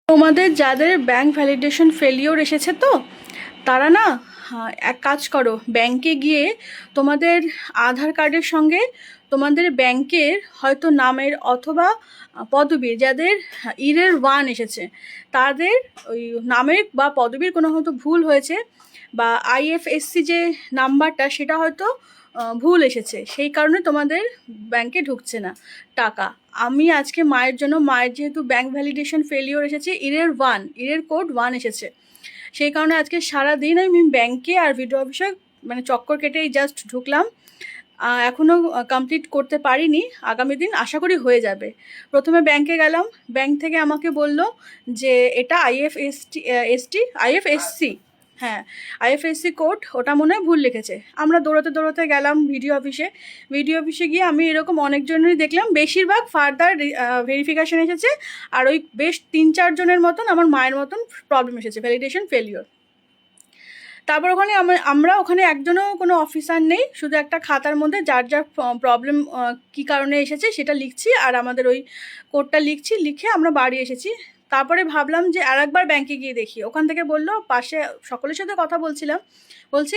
তোমাদের যাদের bank validation failure এসেছে তো তারা না এক কাজ করো, ব্যাংকে গিয়ে তোমাদের আধার কার্ডের সঙ্গে তোমাদের ব্যাংকের হয়তো নামের অথবা পদবীর যাদের ইরের 1 এসেছে তাদের ওই নামের বা পদবীর কোনো হয়তো ভুল হয়েছে বা আইএফএসসি যে নাম্বারটা সেটা হয়তো ভুল এসেছে, সেই কারণে তোমাদের ব্যাংকে ঢুকছে না টাকা। আমি আজকে মায়ের জন্য, মায়ের যেহেতু ব্যাংক ভ্যালিডেশন ফেলিওর এসেছে, ইরের কোড 1 এসেছে, সেই কারণে আজকে সারাদিন আমি ব্যাংকে আর ভিডিও অফিসে মানে চক্কর কেটেই জাস্ট ঢুকলাম। এখনও কমপ্লিট করতে পারিনি, আগামী দিন আশা করি হয়ে যাবে। প্রথমে ব্যাংকে গেলাম, ব্যাংক থেকে আমাকে বলল যে এটা আইএফএসসি, হ্যাঁ আইএফএসসি কোড, ওটা মনে হয় ভুল লিখেছে। আমরা দৌড়াতে দৌড়াতে গেলাম ভিডিও অফিসে গিয়ে আমি এরকম অনেকজনেরই দেখলাম, বেশিরভাগ ফার্দার ভেরিফিকেশান এসেছে, আর ওই বেশ 3-4 জনের মতন আমার মায়ের মতন প্রবলেম এসেছে, ভ্যালিডেশন ফেলিওর। তারপর ওখানে আমরা ওখানে একজনও কোনো অফিসার নেই, শুধু একটা খাতার মধ্যে যার যার প্রবলেম কী কারণে এসেছে সেটা লিখছি, আর আমাদের ওই কোডটা লিখে আমরা বাড়ি এসেছি। তারপরে ভাবলাম যে আরেকবার ব্যাংকে গিয়ে দেখি। ওখান থেকে বললো, পাশে সকলের সাথে কথা বলছিলাম, বলছে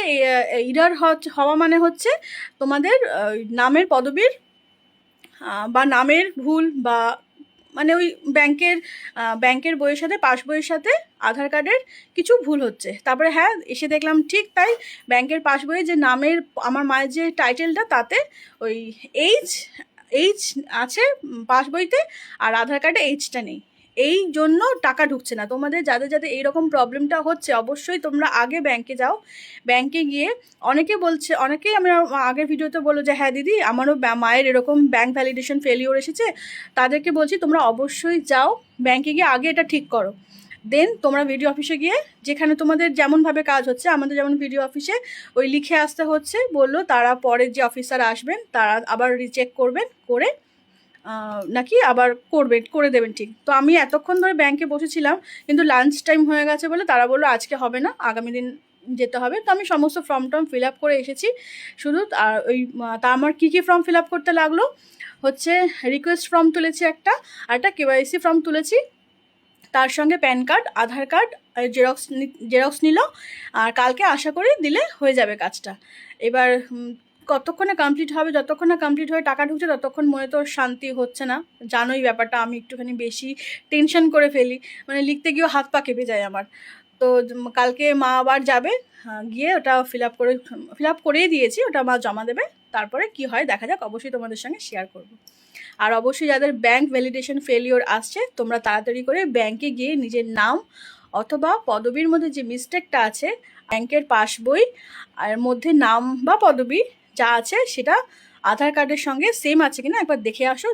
এরার হওয়া মানে হচ্ছে তোমাদের নামের পদবীর বা নামের ভুল, বা মানে ওই ব্যাংকের বইয়ের সাথে পাস বইয়ের সাথে আধার কার্ডের কিছু ভুল হচ্ছে। তারপরে হ্যাঁ এসে দেখলাম ঠিক তাই, ব্যাংকের পাস বইয়ে যে নামের আমার মায়ের যে টাইটেলটা তাতে ওই এইচ আছে পাস বইতে, আর আধার কার্ডে এইচটা নেই, এই জন্য টাকা ঢুকছে না। তোমাদের যাদের এইরকম প্রবলেমটা হচ্ছে অবশ্যই তোমরা আগে ব্যাংকে যাও। ব্যাংকে গিয়ে অনেকেই আমি আগের ভিডিওতে বললো যে হ্যাঁ দিদি আমারও মায়ের এরকম ব্যাংক ভ্যালিডেশন ফেলিওর এসেছে, তাদেরকে বলছি তোমরা অবশ্যই যাও ব্যাংকে গিয়ে আগে এটা ঠিক করো, দেন তোমরা ভিডিও অফিসে গিয়ে যেখানে তোমাদের যেমনভাবে কাজ হচ্ছে, আমাদের যেমন ভিডিও অফিসে ওই লিখে আসতে হচ্ছে, বললো তারা পরের যে অফিসার আসবেন তারা আবার রিচেক করবেন, করে নাকি আবার করে দেবেন ঠিক। তো আমি এতক্ষণ ধরে ব্যাংকে বসেছিলাম, কিন্তু লাঞ্চ টাইম হয়ে গেছে বলে তারা বললো আজকে হবে না, আগামী দিন যেতে হবে। তো আমি সমস্ত ফর্ম ফিল আপ করে এসেছি শুধু। আর তা আমার কী ফর্ম ফিল আপ করতে লাগলো হচ্ছে, রিকোয়েস্ট ফর্ম তুলেছি একটা, আর একটা কেওয়াইসি ফর্ম তুলেছি, তার সঙ্গে প্যান কার্ড, আধার কার্ড জেরক্স নিল, আর কালকে আশা করি দিলে হয়ে যাবে কাজটা। এবার কতক্ষণে কমপ্লিট হবে, যতক্ষণ না কমপ্লিট হয়ে টাকা ঢুকছে ততক্ষণ মনে তো শান্তি হচ্ছে না। জানোই ব্যাপারটা, আমি একটুখানি বেশি টেনশন করে ফেলি, মানে লিখতে গিয়েও হাত পা কেঁপে যায় আমার। তো কালকে মা আবার যাবে, গিয়ে ওটা ফিল আপ করেই দিয়েছি, ওটা মা জমা দেবে। তারপরে কি হয় দেখা যাক, অবশ্যই তোমাদের সঙ্গে শেয়ার করব। আর অবশ্যই যাদের ব্যাংক ভ্যালিডেশন ফেলিওর আসছে তোমরা তাড়াতাড়ি করে ব্যাংকে গিয়ে নিজের নাম অথবা পদবীর মধ্যে যে মিস্টেকটা আছে, ব্যাংকের পাসবই আর মধ্যে নাম বা পদবী যা আছে সেটা আধার কার্ডের সঙ্গে সেম আছে কিনা একবার দেখে আসো।